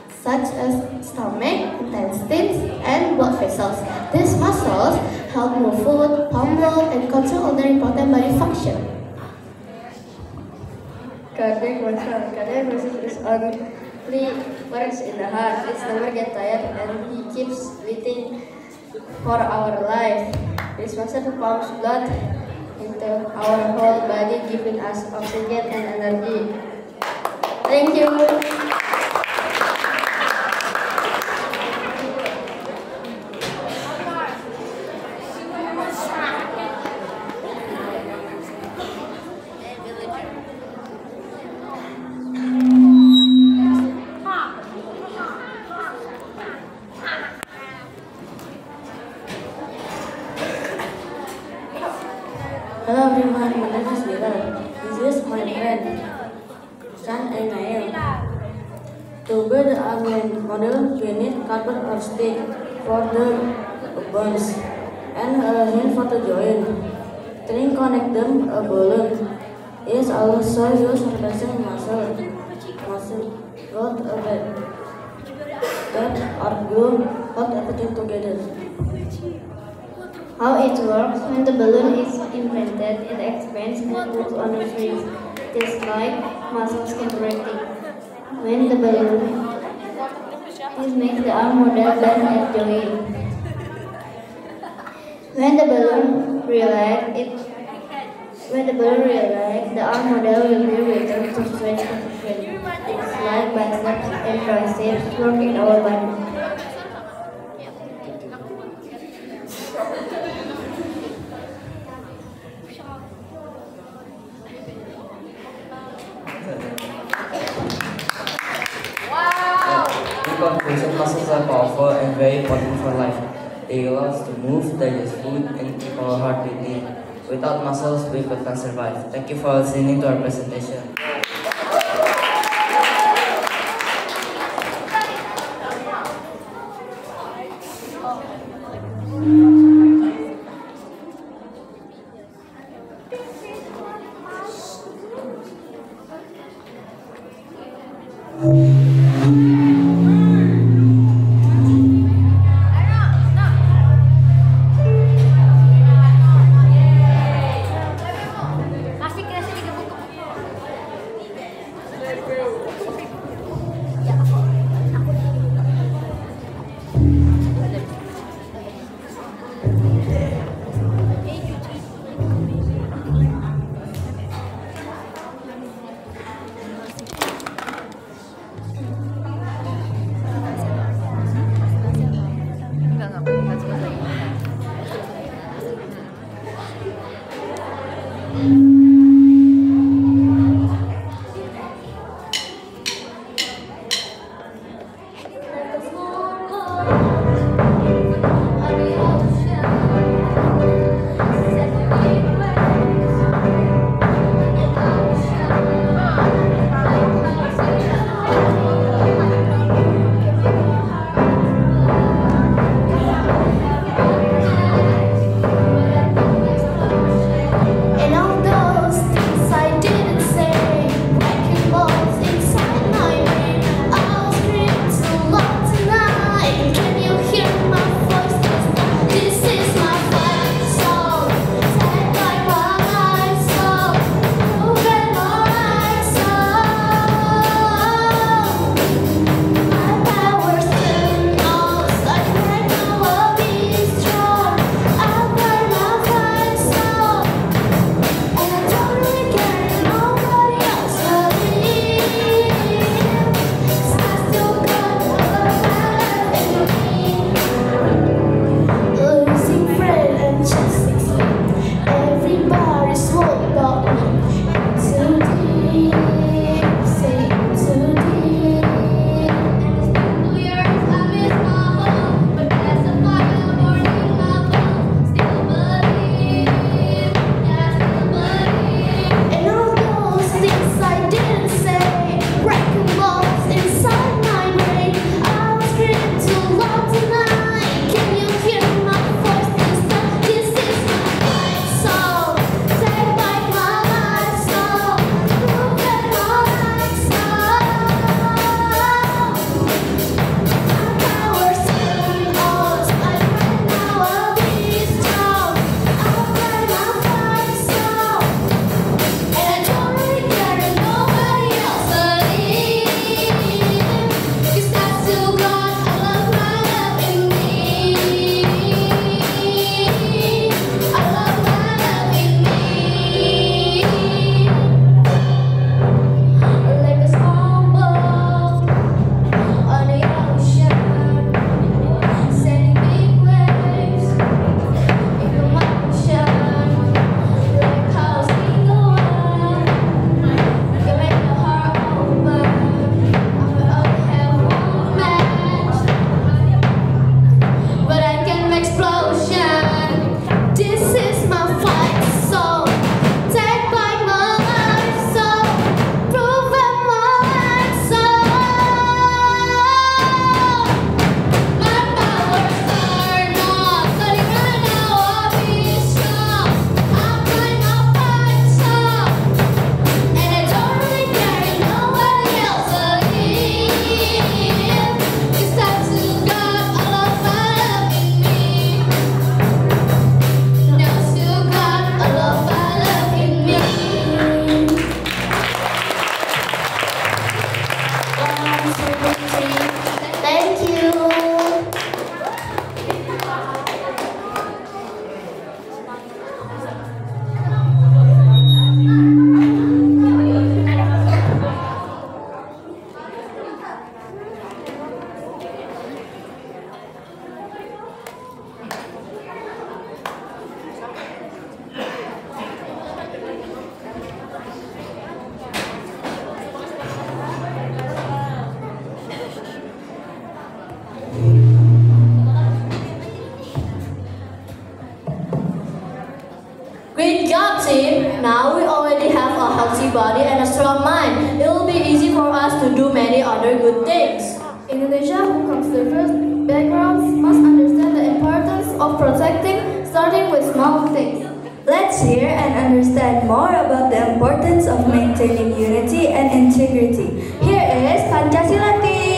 such as stomach, intestines, and blood vessels. These muscles help move food, pump blood, and control other important body function. Cardiac muscle is only works in the heart. It never gets tired and he keeps beating for our life. This muscle pumps blood into our whole body, giving us oxygen and energy. Thank you. Hello everyone, my name is Dylan. This is my friend, San and Nael. To build a model, we need cardboard or stick for the bones and a hand for the joint. Then connect them a balloon. Is also used to represent muscle, not a bed. That or glue, hold everything together. How it works: when the balloon is inflated, it expands and moves on its wings, just like muscles contracting. When the balloon is makes the arm model bend and joint. When the balloon relax, the arm model will be returned to stretch position. It's like biceps and triceps work in our body. In conclusion, muscles are powerful and very important for life. They allow us to move, digest food, and keep our heart beating. Without muscles, we could not survive. Thank you for listening to our presentation. And although very small about me. Too deep, say too deep. New Year's I miss my home, but there's a fire burning my bones. Still believe, yeah, still believe. And all those things I didn't say, breaking balls inside my brain. I'll scream too loud tonight. Can you hear my voice this time? This is my life song. Take back my life song. Prove that my life song. My power's getting old. I pray now I'll be strong. I'll play my life song. And I don't really care if nobody else believes. 'Cause I still got a love, my love in me. I love my love in me. Like a small boat on the ocean, sending big waves into motion. Like how single one can make the heart open. I have one match, but I can make explosion. This is my fight song. Take back my life song. Prove it my life song. My powers are not cutting right now. I'll be strong. I'll play my fight song. And I don't really care if nobody else believes. 'Cause I still got a love, my love in me. Now still got a love, my love in me. 1, 2, 3. Thank you. Great job, team! Now we already have a healthy body and a strong mind. It will be easy for us to do many other good things. Indonesia, who comes from diverse backgrounds, must understand the importance of protecting, starting with small things. Let's hear and understand more about the importance of maintaining unity and integrity. Here is Pancasila team!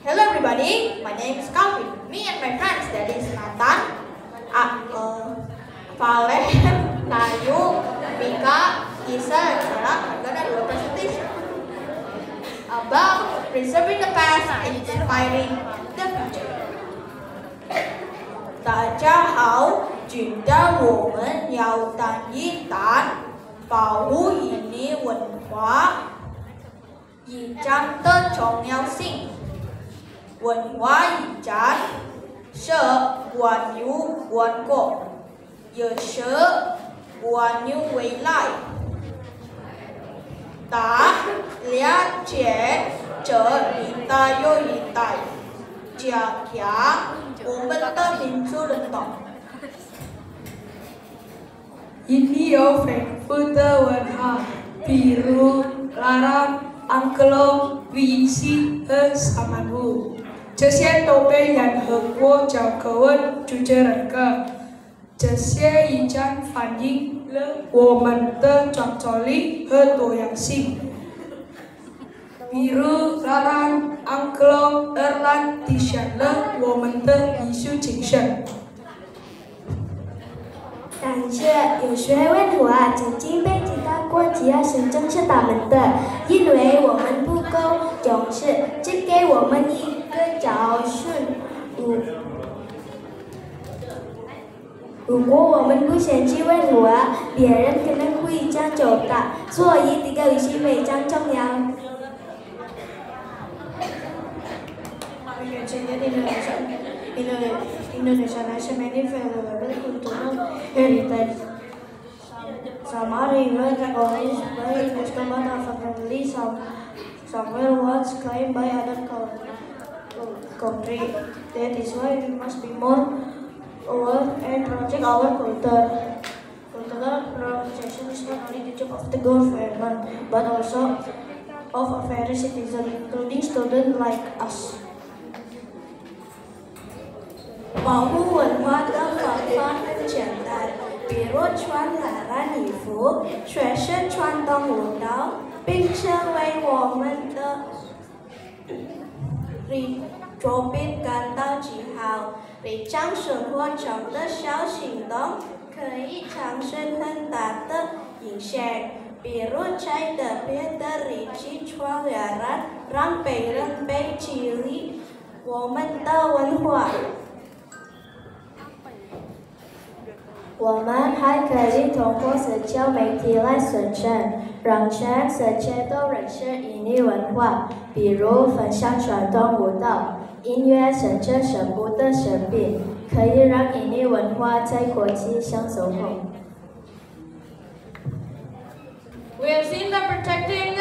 Hello everybody, my name is Calvin. Me and my friends, that is Nathan, Valen, Nayu, Mika, Isa, and Sarah are gonna do a presentation about preserving the past and inspiring the future. 大家好，今天我们要谈一谈保护印尼文化遗产的重要性。文化遗产是关于文化，也是关于未来。它了解这一代又一代，加强我们的民族认同。Ini yo Frankfurter warna biru larang angklong visi samanu. 这些都被联合国教科文组织认可，这些已经反映了我们的创造力和多样性。biru larang angklong erlan 体现了我们的艺术精神。 感谢有学问化曾经被其他国家声称是他们的，因为我们不够重视，只给我们一个教训。如果我们不先去问化，别人可能会将就的，所以这个游戏非常重要。 Indonesia has many valuable cultural heritage. Some are even recognized by UNESCO, but unfortunately somewhere once claimed by other countries. That is why we must be more aware and protect our culture. Cultural preservation is not only the job of the government, but also of every citizen, including students like us. 保护文化的方法很简单，比如穿蓝蓝衣服，学习传统舞蹈，并成为我们的作品感到自豪。日常生活中的小行动可以产生很大的影响，比如在特别的日子传染，让别人被激励我们的文化。 我们还可以通过社交媒体来宣传，让全世界都认识印尼文化，比如分享传统舞蹈、音乐，甚至生活的食品，可以让印尼文化在国际上走红。 We have seen that protecting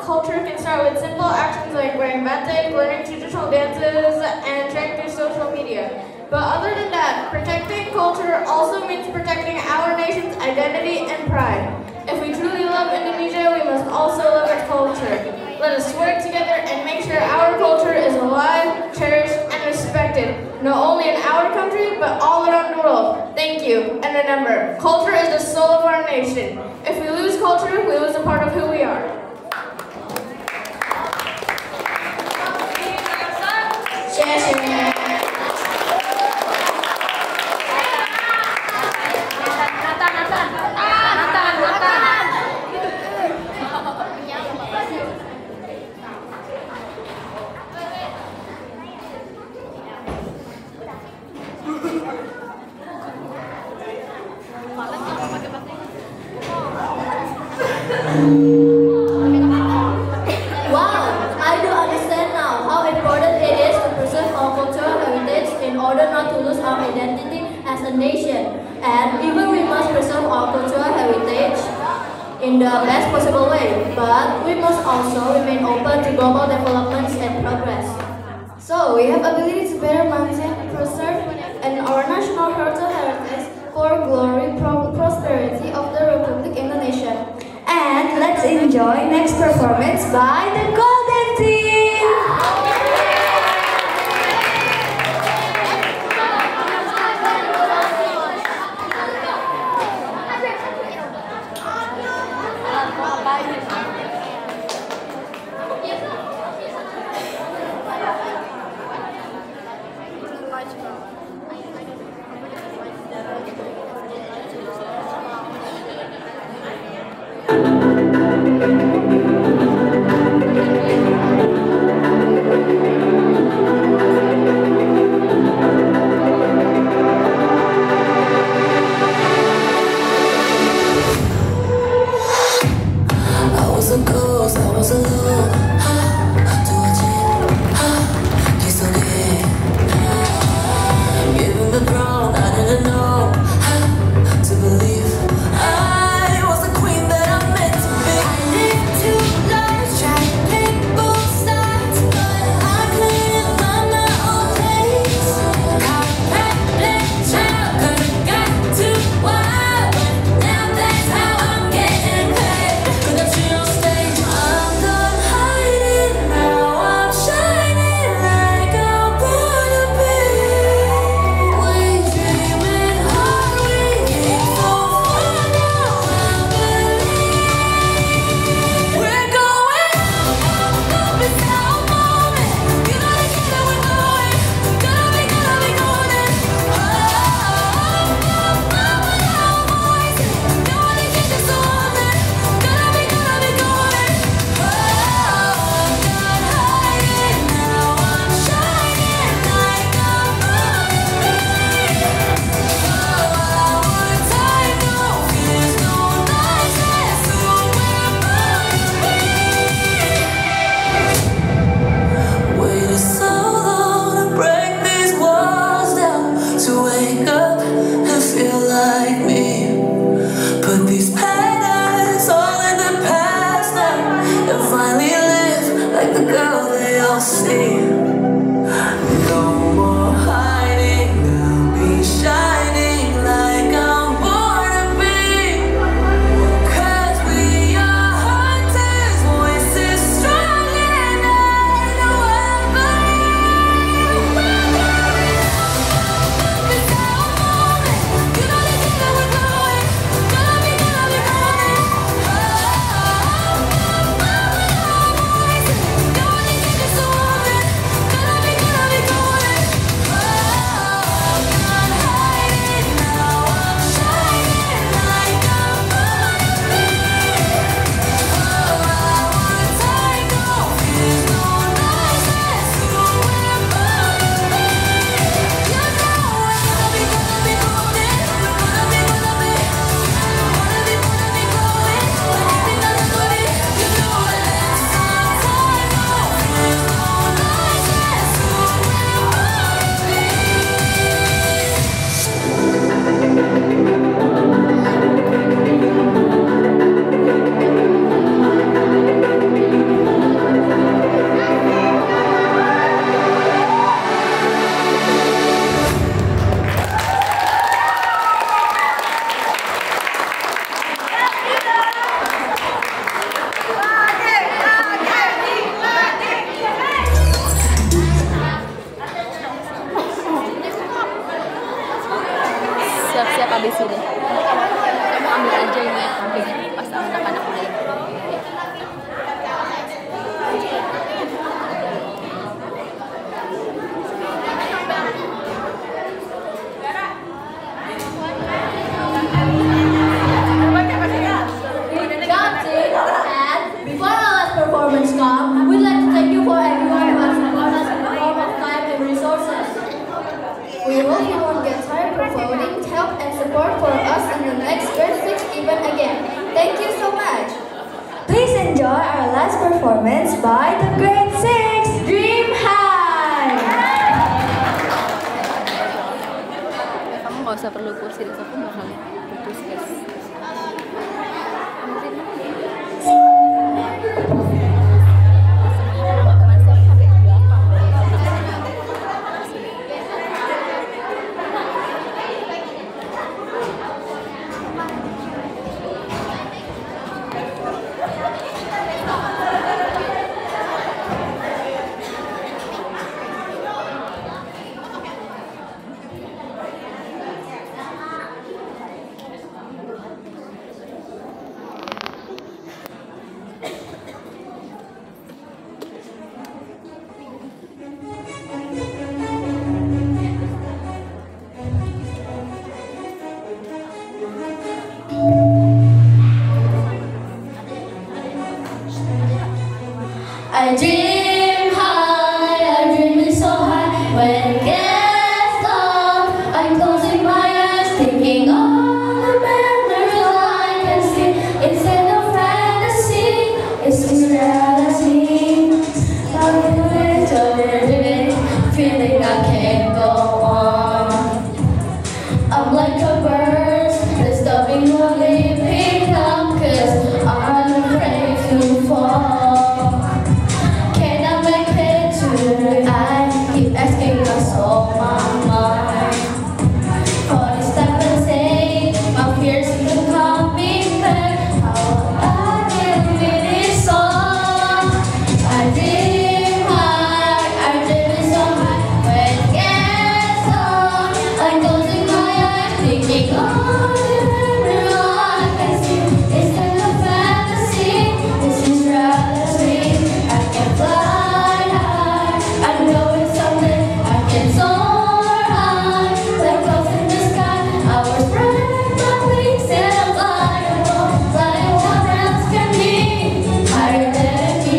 culture can start with simple actions like wearing batik, learning traditional dances, and sharing through social media. But other than that, protecting culture also means protecting our nation's identity and pride. If we truly love Indonesia, we must also love its culture. Let us work together and make sure our culture is alive, cherished, and respected, not only in our country, but all around the world. Thank you. And remember, culture is the soul of our nation. If we lose culture, we lose a part of who we are. Wow, I do understand now how important it is to preserve our cultural heritage in order not to lose our identity as a nation. And even we must preserve our cultural heritage in the best possible way, but we must also remain open to global developments and progress. So we have ability to better maintain, preserve, and our national cultural heritage for glory, prosperity of the Republic Indonesia. And let's enjoy next performance by the Golden Team! siap-siap habis ini. Nanti kamu ambil aja ini pas anak-anak udah. Before our last performance comes, we'd like to thank you for everyone who has supported us in the form of time and resources. We hope you won't get tired of voting, help and support for us in the next grade 6 event again. Thank you so much. Please enjoy our last performance by the grade 6 Dream High. Kamu nggak usah perlu kursi, aku bakal putus guys. I dream high, I dream so high. When it gets dark, I'm closing my eyes, thinking all the memories I can see. Instead of fantasy, it's just reality. I'm feeling feeling I can't go on. I'm like a bird that's stopping or leaving now, 'cause I'm afraid to fall. I keep asking what's on my mind. For this time and say, my fears keep coming back. How I can be this song. I dream high, I dream so high. When it gets dark, I'm closing my eyes, thinking all the memories I can see. Instead of fantasy, this is reality. I can fly. I'm going someday, I can soar high, like clouds in the sky. I will spread my wings and fly above, like what else can be higher than me.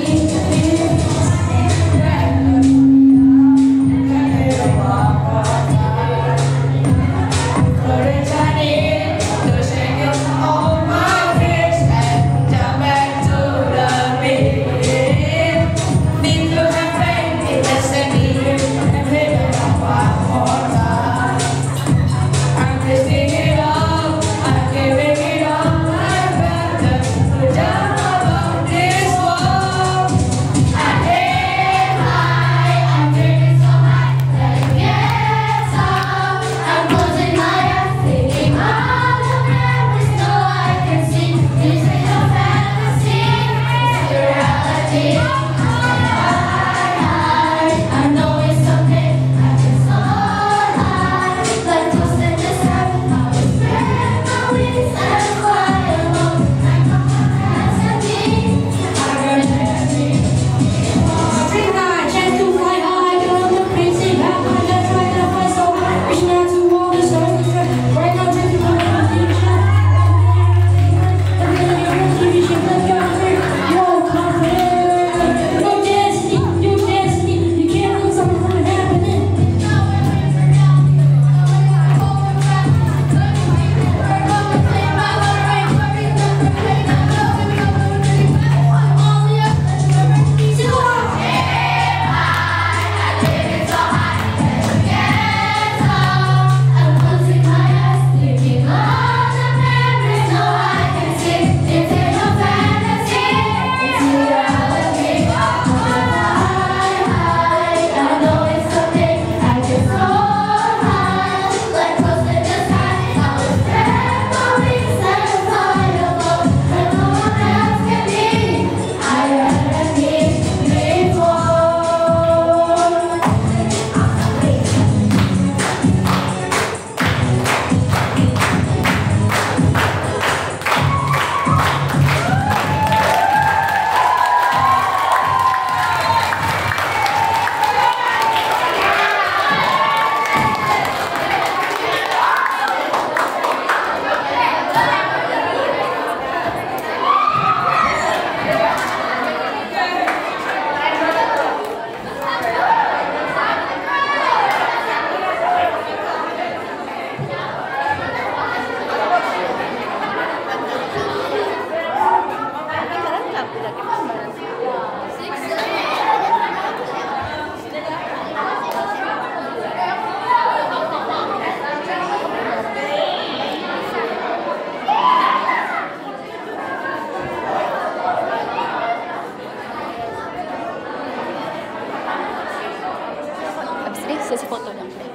Courage I need to shake off all my fears and jump back to the beat. Need to have faith in destiny and live it up one more time. I'm risking it all, I'm giving it all my best to jump above this wall. I aim high, I'm dreaming so high, that it gets up. I'm closing my eyes, thinking sesi foto dong.